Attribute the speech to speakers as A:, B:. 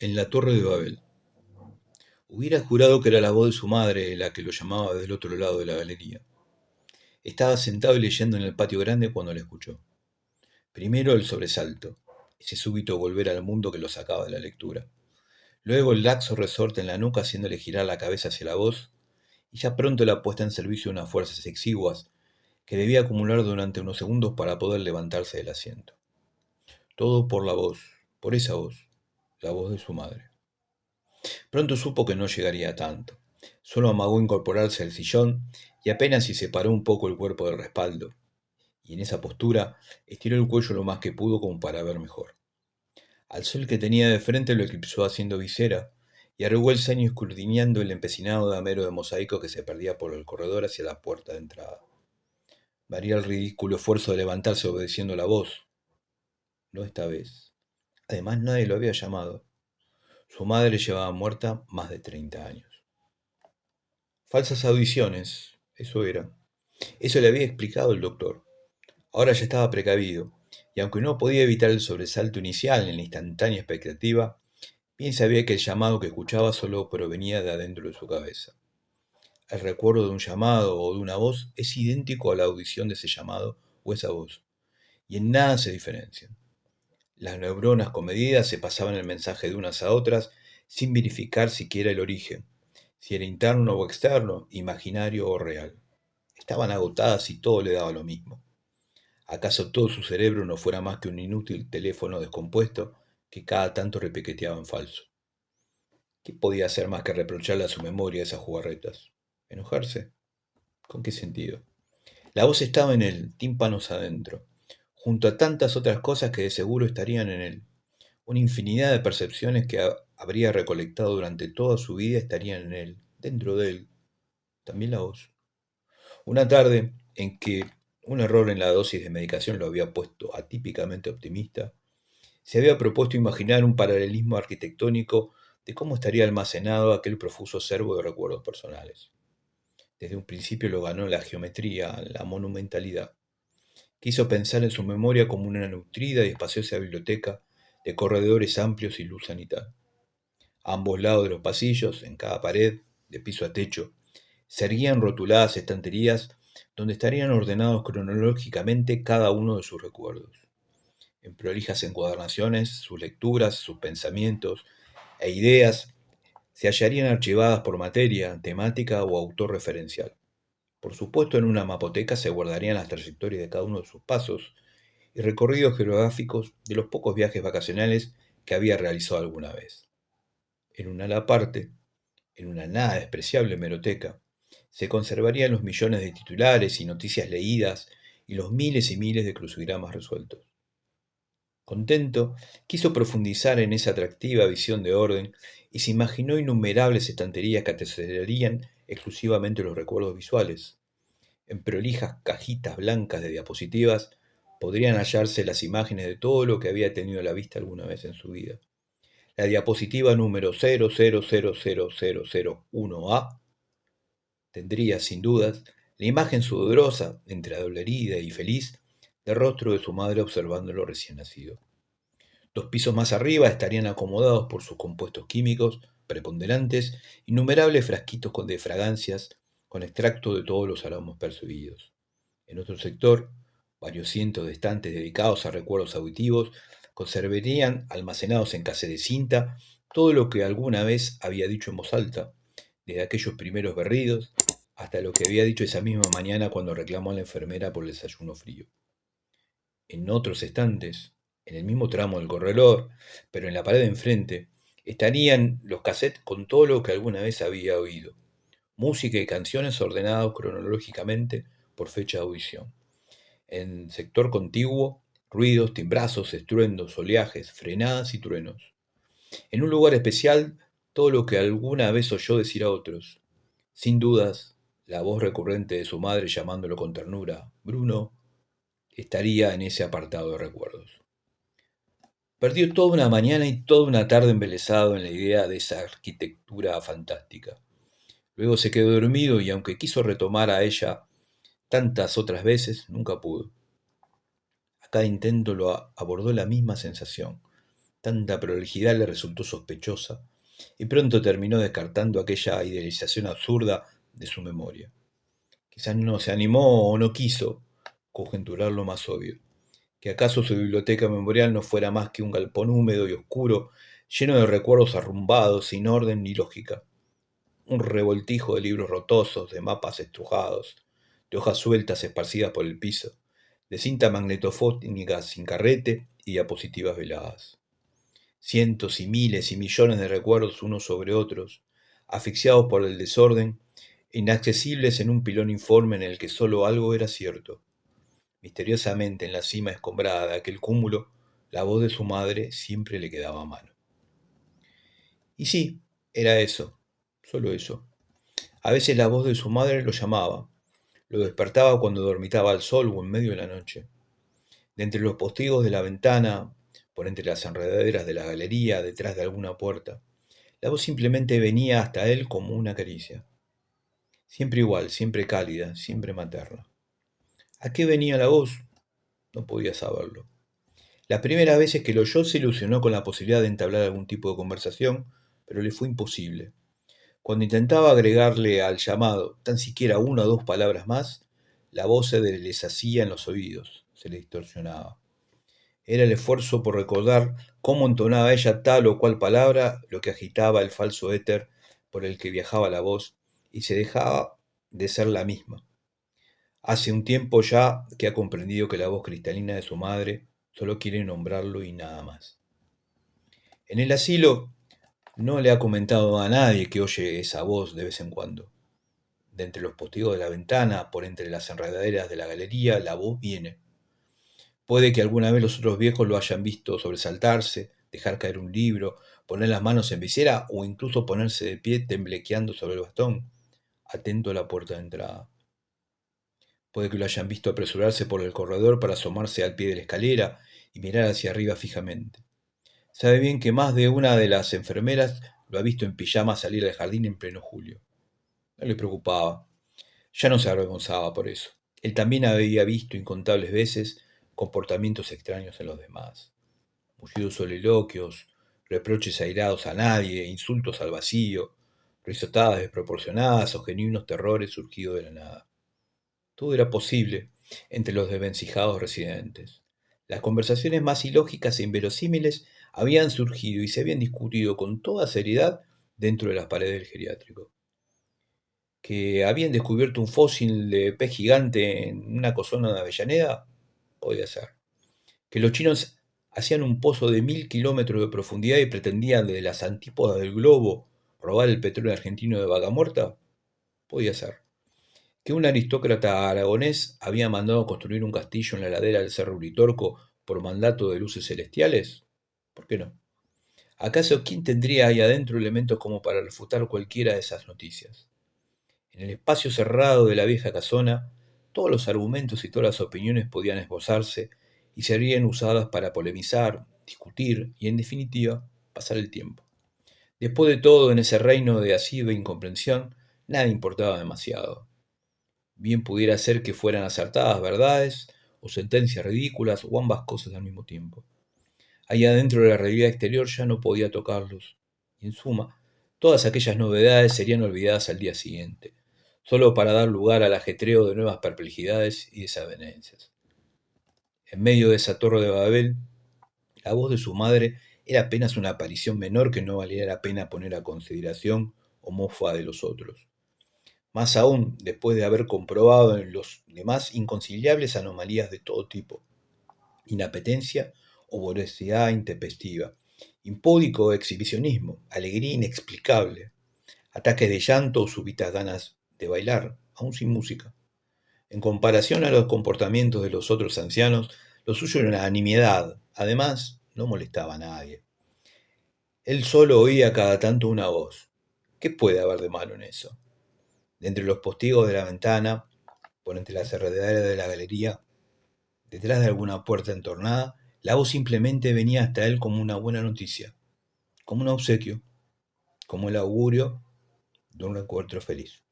A: en la Torre de Babel. Hubiera jurado que era la voz de su madre la que lo llamaba desde el otro lado de la galería. Estaba sentado y leyendo en el patio grande cuando la escuchó. Primero el sobresalto, ese súbito volver al mundo que lo sacaba de la lectura. Luego el laxo resorte en la nuca haciéndole girar la cabeza hacia la voz, y ya pronto la puesta en servicio de unas fuerzas exiguas que debía acumular durante unos segundos para poder levantarse del asiento. Todo por la voz, por esa voz, la voz de su madre. Pronto supo que no llegaría a tanto. Solo amagó incorporarse al sillón y apenas si separó un poco el cuerpo del respaldo, y en esa postura estiró el cuello lo más que pudo como para ver mejor. Alzó el que tenía de frente, lo eclipsó haciendo visera, y arrugó el ceño escudriñando el empecinado damero de mosaico que se perdía por el corredor hacia la puerta de entrada. Varía el ridículo esfuerzo de levantarse obedeciendo la voz. No esta vez. Además nadie lo había llamado. Su madre llevaba muerta más de 30 años. Falsas audiciones, eso era. Eso le había explicado el doctor. Ahora ya estaba precavido, y aunque no podía evitar el sobresalto inicial en la instantánea expectativa, bien sabía que el llamado que escuchaba solo provenía de adentro de su cabeza. El recuerdo de un llamado o de una voz es idéntico a la audición de ese llamado o esa voz, y en nada se diferencian. Las neuronas comedidas se pasaban el mensaje de unas a otras sin verificar siquiera el origen, si era interno o externo, imaginario o real. Estaban agotadas y todo le daba lo mismo. ¿Acaso todo su cerebro no fuera más que un inútil teléfono descompuesto que cada tanto repiqueteaba en falso? ¿Qué podía hacer más que reprocharle a su memoria esas jugarretas? ¿Enojarse? ¿Con qué sentido? La voz estaba en él, tímpanos adentro, junto a tantas otras cosas que de seguro estarían en él. Una infinidad de percepciones que habría recolectado durante toda su vida estarían en él, dentro de él. También la voz. Una tarde en que un error en la dosis de medicación lo había puesto atípicamente optimista, se había propuesto imaginar un paralelismo arquitectónico de cómo estaría almacenado aquel profuso acervo de recuerdos personales. Desde un principio lo ganó la geometría, la monumentalidad. Quiso pensar en su memoria como una nutrida y espaciosa biblioteca de corredores amplios y luz sanitaria. A ambos lados de los pasillos, en cada pared, de piso a techo, se erguían rotuladas estanterías donde estarían ordenados cronológicamente cada uno de sus recuerdos. En prolijas encuadernaciones, sus lecturas, sus pensamientos e ideas se hallarían archivadas por materia, temática o autor referencial. Por supuesto, en una mapoteca se guardarían las trayectorias de cada uno de sus pasos y recorridos geográficos de los pocos viajes vacacionales que había realizado alguna vez. En un ala aparte, en una nada despreciable hemeroteca, se conservarían los millones de titulares y noticias leídas y los miles y miles de crucigramas resueltos. Contento, quiso profundizar en esa atractiva visión de orden y se imaginó innumerables estanterías que atesorarían exclusivamente los recuerdos visuales. En prolijas cajitas blancas de diapositivas podrían hallarse las imágenes de todo lo que había tenido a la vista alguna vez en su vida. La diapositiva número 00000001A tendría, sin dudas, la imagen sudorosa, entre adolorida y feliz, del rostro de su madre observándolo recién nacido. 2 pisos más arriba estarían acomodados por sus compuestos químicos preponderantes innumerables frasquitos de fragancias con extracto de todos los aromas percibidos. En otro sector, varios cientos de estantes dedicados a recuerdos auditivos conservarían almacenados en cassette de cinta todo lo que alguna vez había dicho en voz alta, desde aquellos primeros berridos hasta lo que había dicho esa misma mañana cuando reclamó a la enfermera por el desayuno frío. En otros estantes, en el mismo tramo del corredor, pero en la pared de enfrente, estarían los cassettes con todo lo que alguna vez había oído, música y canciones ordenados cronológicamente por fecha de audición. En sector contiguo, ruidos, timbrazos, estruendos, oleajes, frenadas y truenos. En un lugar especial, todo lo que alguna vez oyó decir a otros. Sin dudas, la voz recurrente de su madre llamándolo con ternura, Bruno, estaría en ese apartado de recuerdos. Perdió toda una mañana y toda una tarde embelesado en la idea de esa arquitectura fantástica. Luego se quedó dormido y aunque quiso retomar a ella tantas otras veces, nunca pudo. A cada intento lo abordó la misma sensación, Tanta prolijidad le resultó sospechosa, y pronto terminó descartando aquella idealización absurda de su memoria. Quizás no se animó o no quiso conjeturar lo más obvio, que acaso su biblioteca memorial no fuera más que un galpón húmedo y oscuro, lleno de recuerdos arrumbados, sin orden ni lógica. Un revoltijo de libros rotosos, de mapas estrujados, de hojas sueltas esparcidas por el piso, de cinta magnetofónica sin carrete y diapositivas veladas. Cientos y miles y millones de recuerdos unos sobre otros, asfixiados por el desorden, inaccesibles en un pilón informe en el que solo algo era cierto. Misteriosamente en la cima escombrada de aquel cúmulo, la voz de su madre siempre le quedaba a mano. Y sí, era eso, solo eso. A veces la voz de su madre lo llamaba, lo despertaba cuando dormitaba al sol o en medio de la noche. De entre los postigos de la ventana, por entre las enredaderas de la galería, detrás de alguna puerta, la voz simplemente venía hasta él como una caricia. Siempre igual, siempre cálida, siempre materna. ¿A qué venía la voz? No podía saberlo. Las primeras veces que lo oyó se ilusionó con la posibilidad de entablar algún tipo de conversación, pero le fue imposible. Cuando intentaba agregarle al llamado tan siquiera una o dos palabras más, la voz se le deshacía en los oídos, se le distorsionaba. Era el esfuerzo por recordar cómo entonaba ella tal o cual palabra lo que agitaba el falso éter por el que viajaba la voz y se dejaba de ser la misma. Hace un tiempo ya que ha comprendido que la voz cristalina de su madre solo quiere nombrarlo y nada más. En el asilo no le ha comentado a nadie que oye esa voz de vez en cuando. De entre los postigos de la ventana, por entre las enredaderas de la galería, la voz viene. Puede que alguna vez los otros viejos lo hayan visto sobresaltarse, dejar caer un libro, poner las manos en visera o incluso ponerse de pie temblequeando sobre el bastón, atento a la puerta de entrada. Puede que lo hayan visto apresurarse por el corredor para asomarse al pie de la escalera y mirar hacia arriba fijamente. Sabe bien que más de una de las enfermeras lo ha visto en pijama salir al jardín en pleno julio. No le preocupaba, ya no se avergonzaba por eso. Él también había visto incontables veces comportamientos extraños en los demás. Mullidos soliloquios, reproches airados a nadie, insultos al vacío, risotadas desproporcionadas o genuinos terrores surgidos de la nada. Todo era posible entre los desvencijados residentes. Las conversaciones más ilógicas e inverosímiles habían surgido y se habían discutido con toda seriedad dentro de las paredes del geriátrico. Que habían descubierto un fósil de pez gigante en una casona de Avellaneda, podía ser. Que los chinos hacían un pozo de 1000 kilómetros de profundidad y pretendían desde las antípodas del globo robar el petróleo argentino de Vaca Muerta, podía ser. Que un aristócrata aragonés había mandado construir un castillo en la ladera del Cerro Uritorco por mandato de luces celestiales, ¿por qué no? ¿Acaso quién tendría ahí adentro elementos como para refutar cualquiera de esas noticias? En el espacio cerrado de la vieja casona, todos los argumentos y todas las opiniones podían esbozarse y serían usadas para polemizar, discutir y, en definitiva, pasar el tiempo. Después de todo, en ese reino de asidua incomprensión, nada importaba demasiado. Bien pudiera ser que fueran acertadas verdades o sentencias ridículas o ambas cosas al mismo tiempo. Allá adentro de la realidad exterior ya no podía tocarlos, y en suma, todas aquellas novedades serían olvidadas al día siguiente, solo para dar lugar al ajetreo de nuevas perplejidades y desavenencias. En medio de esa torre de Babel, la voz de su madre era apenas una aparición menor que no valiera la pena poner a consideración o mofa de los otros. Más aún, después de haber comprobado en los demás inconciliables anomalías de todo tipo, inapetencia o voracidad intempestiva, impúdico exhibicionismo, alegría inexplicable, ataques de llanto o súbitas ganas de bailar, aún sin música. En comparación a los comportamientos de los otros ancianos, lo suyo era una nimiedad. Además, no molestaba a nadie. Él solo oía cada tanto una voz. ¿Qué puede haber de malo en eso? De entre los postigos de la ventana, por entre las enredaderas de la galería, detrás de alguna puerta entornada, la voz simplemente venía hasta él como una buena noticia, como un obsequio, como el augurio de un encuentro feliz.